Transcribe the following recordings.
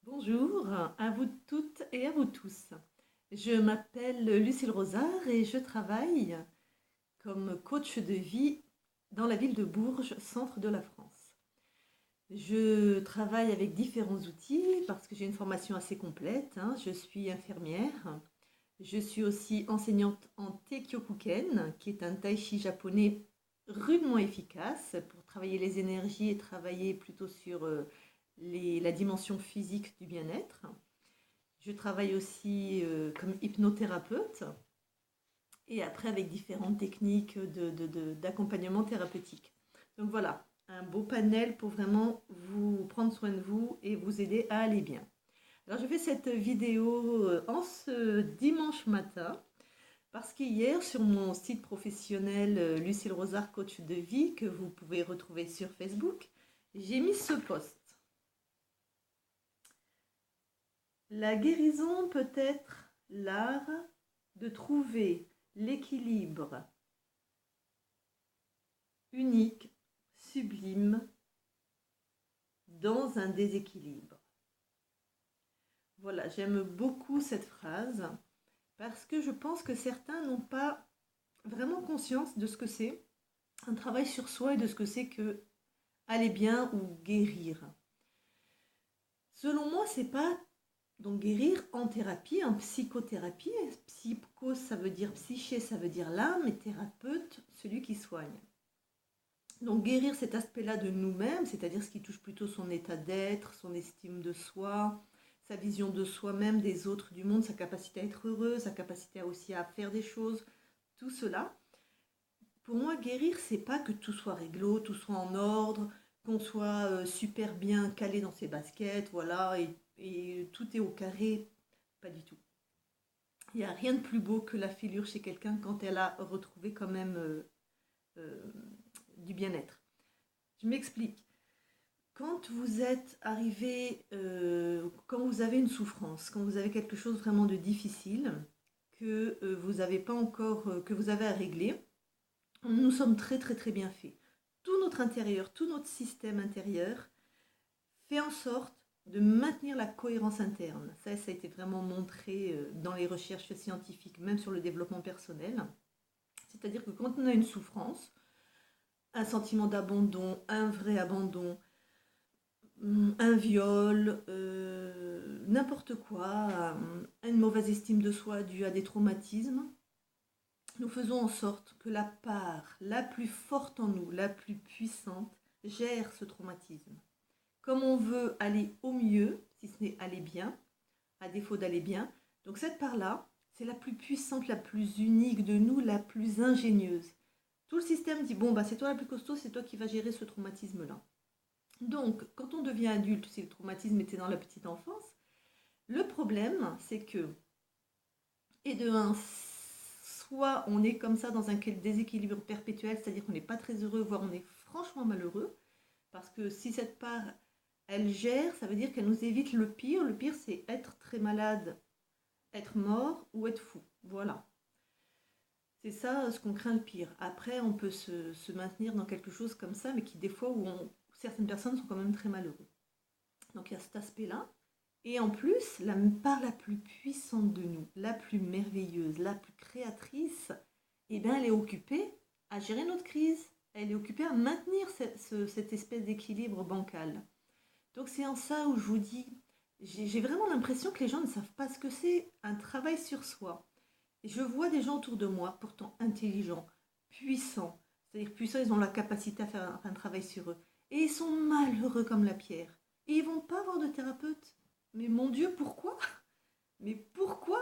Bonjour à vous toutes et à vous tous. Je m'appelle Lucille Rosard et je travaille comme coach de vie dans la ville de Bourges, centre de la France. Je travaille avec différents outils parce que j'ai une formation assez complète, hein. Je suis infirmière. Je suis aussi enseignante en Teikyokuken, qui est un tai chi japonais rudement efficace pour travailler les énergies et travailler plutôt sur la dimension physique du bien-être. Je travaille aussi comme hypnothérapeute et après avec différentes techniques d'accompagnement thérapeutique. Donc voilà, un beau panel pour vraiment vous prendre soin de vous et vous aider à aller bien. Alors je fais cette vidéo en ce dimanche matin parce qu'hier sur mon site professionnel Lucille Rosard coach de vie que vous pouvez retrouver sur Facebook, j'ai mis ce post. La guérison peut être l'art de trouver l'équilibre unique, sublime, dans un déséquilibre. Voilà, j'aime beaucoup cette phrase parce que je pense que certains n'ont pas vraiment conscience de ce que c'est un travail sur soi et de ce que c'est que aller bien ou guérir. Selon moi, c'est pas donc guérir en thérapie, en psychothérapie. Psycho, ça veut dire psyché, ça veut dire l'âme, et thérapeute, celui qui soigne. Donc guérir cet aspect-là de nous-mêmes, c'est-à-dire ce qui touche plutôt son état d'être, son estime de soi, sa vision de soi-même, des autres, du monde, sa capacité à être heureux, sa capacité aussi à faire des choses, tout cela. Pour moi, guérir, c'est pas que tout soit réglo, tout soit en ordre, qu'on soit super bien calé dans ses baskets, voilà, et tout est au carré. Pas du tout. Il n'y a rien de plus beau que la fêlure chez quelqu'un quand elle a retrouvé quand même euh, du bien-être. Je m'explique. Quand vous êtes arrivé, quand vous avez une souffrance, quand vous avez quelque chose vraiment de difficile, que vous n'avez pas encore, que vous avez à régler, nous sommes très très très bien faits. Tout notre intérieur, tout notre système intérieur fait en sorte de maintenir la cohérence interne. Ça a été vraiment montré dans les recherches scientifiques, même sur le développement personnel. C'est-à-dire que quand on a une souffrance, un sentiment d'abandon, un vrai abandon, un viol, n'importe quoi, une mauvaise estime de soi due à des traumatismes, nous faisons en sorte que la part la plus forte en nous, la plus puissante, gère ce traumatisme. Comme on veut aller au mieux, si ce n'est aller bien, à défaut d'aller bien, donc cette part-là, c'est la plus puissante, la plus unique de nous, la plus ingénieuse. Tout le système dit, bon, bah, c'est toi la plus costaud, c'est toi qui vas gérer ce traumatisme-là. Donc, quand on devient adulte, si le traumatisme était dans la petite enfance, le problème, c'est que, et de un, soit on est comme ça dans un déséquilibre perpétuel, c'est-à-dire qu'on n'est pas très heureux, voire on est franchement malheureux, parce que si cette part, elle gère, ça veut dire qu'elle nous évite le pire. Le pire, c'est être très malade, être mort ou être fou. Voilà. C'est ça ce qu'on craint le pire. Après, on peut se maintenir dans quelque chose comme ça, mais qui des fois où certaines personnes sont quand même très malheureuses. Donc il y a cet aspect-là. Et en plus, la part la plus puissante de nous, la plus merveilleuse, la plus créatrice, eh bien, elle est occupée à gérer notre crise. Elle est occupée à maintenir cette espèce d'équilibre bancal. Donc c'est en ça où je vous dis, j'ai vraiment l'impression que les gens ne savent pas ce que c'est un travail sur soi. Et je vois des gens autour de moi, pourtant intelligents, puissants, c'est-à-dire puissants, ils ont la capacité à faire un travail sur eux. Et ils sont malheureux comme la pierre. Et ils vont pas voir de thérapeute. Mais mon Dieu, pourquoi? Mais pourquoi?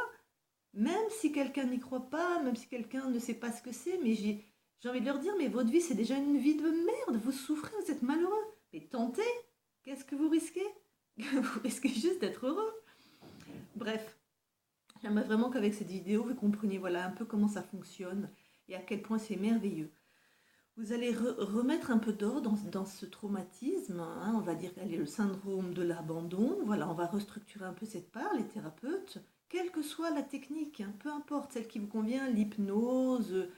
Même si quelqu'un n'y croit pas, même si quelqu'un ne sait pas ce que c'est, mais j'ai envie de leur dire, mais votre vie, c'est déjà une vie de merde. Vous souffrez, vous êtes malheureux. Mais tentez. Qu'est-ce que vous risquez? Vous risquez juste d'être heureux. Bref, j'aimerais vraiment qu'avec cette vidéo, vous compreniez voilà, un peu comment ça fonctionne et à quel point c'est merveilleux. Vous allez remettre un peu d'ordre dans ce traumatisme, hein, on va dire qu'elle est le syndrome de l'abandon. Voilà, on va restructurer un peu cette part, les thérapeutes, quelle que soit la technique, hein, peu importe celle qui vous convient, l'hypnose,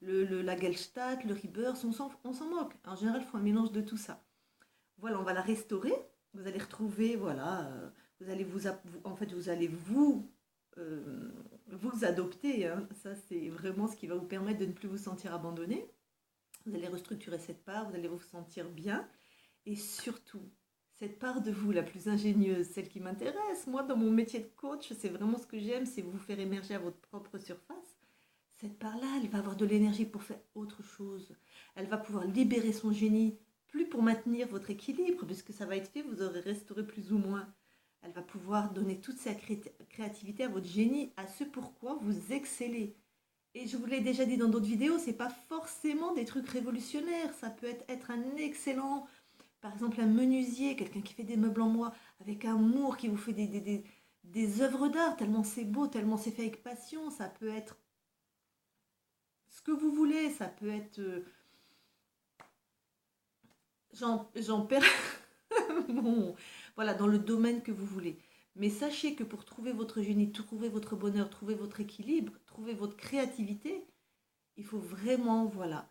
la gestalt, le rebirth, on s'en moque. En général, il faut un mélange de tout ça. Voilà, on va la restaurer. Vous allez retrouver, voilà, Vous allez en fait, vous allez vous adopter, hein. Ça, c'est vraiment ce qui va vous permettre de ne plus vous sentir abandonné. Vous allez restructurer cette part, vous allez vous sentir bien. Et surtout, cette part de vous la plus ingénieuse, celle qui m'intéresse, moi, dans mon métier de coach, c'est vraiment ce que j'aime, c'est vous faire émerger à votre propre surface. Cette part-là, elle va avoir de l'énergie pour faire autre chose. Elle va pouvoir libérer son génie, plus pour maintenir votre équilibre, puisque ça va être fait, vous aurez restauré plus ou moins. Elle va pouvoir donner toute sa créativité à votre génie, à ce pourquoi vous excellez. Et je vous l'ai déjà dit dans d'autres vidéos, c'est pas forcément des trucs révolutionnaires. Ça peut être un excellent, par exemple un menuisier, quelqu'un qui fait des meubles en bois avec amour, qui vous fait des œuvres d'art, tellement c'est beau, tellement c'est fait avec passion. Ça peut être ce que vous voulez, ça peut être... j'en perds mon... Voilà, dans le domaine que vous voulez. Mais sachez que pour trouver votre génie, trouver votre bonheur, trouver votre équilibre, trouver votre créativité, il faut vraiment, voilà,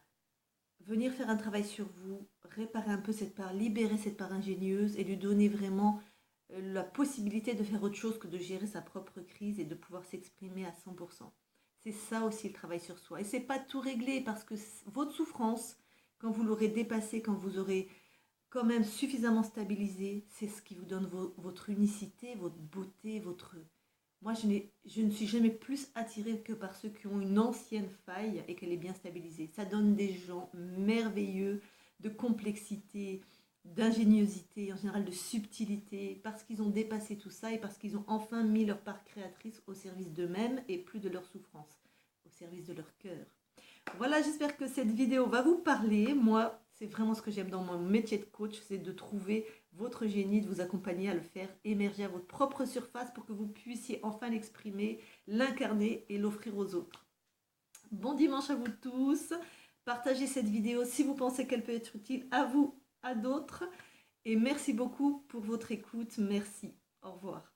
venir faire un travail sur vous, réparer un peu cette part, libérer cette part ingénieuse et lui donner vraiment la possibilité de faire autre chose que de gérer sa propre crise et de pouvoir s'exprimer à 100%. C'est ça aussi le travail sur soi. Et c'est pas tout réglé parce que votre souffrance, quand vous l'aurez dépassée, quand vous aurez quand même suffisamment stabilisé, c'est ce qui vous donne votre unicité, votre beauté, votre... Moi, je ne suis jamais plus attirée que par ceux qui ont une ancienne faille et qu'elle est bien stabilisée. Ça donne des gens merveilleux, de complexité, d'ingéniosité, en général de subtilité, parce qu'ils ont dépassé tout ça et parce qu'ils ont enfin mis leur part créatrice au service d'eux-mêmes et plus de leur souffrance, au service de leur cœur. Voilà, j'espère que cette vidéo va vous parler. Moi, c'est vraiment ce que j'aime dans mon métier de coach, c'est de trouver votre génie, de vous accompagner à le faire émerger à votre propre surface pour que vous puissiez enfin l'exprimer, l'incarner et l'offrir aux autres. Bon dimanche à vous tous. Partagez cette vidéo si vous pensez qu'elle peut être utile à vous, à d'autres. Et merci beaucoup pour votre écoute. Merci. Au revoir.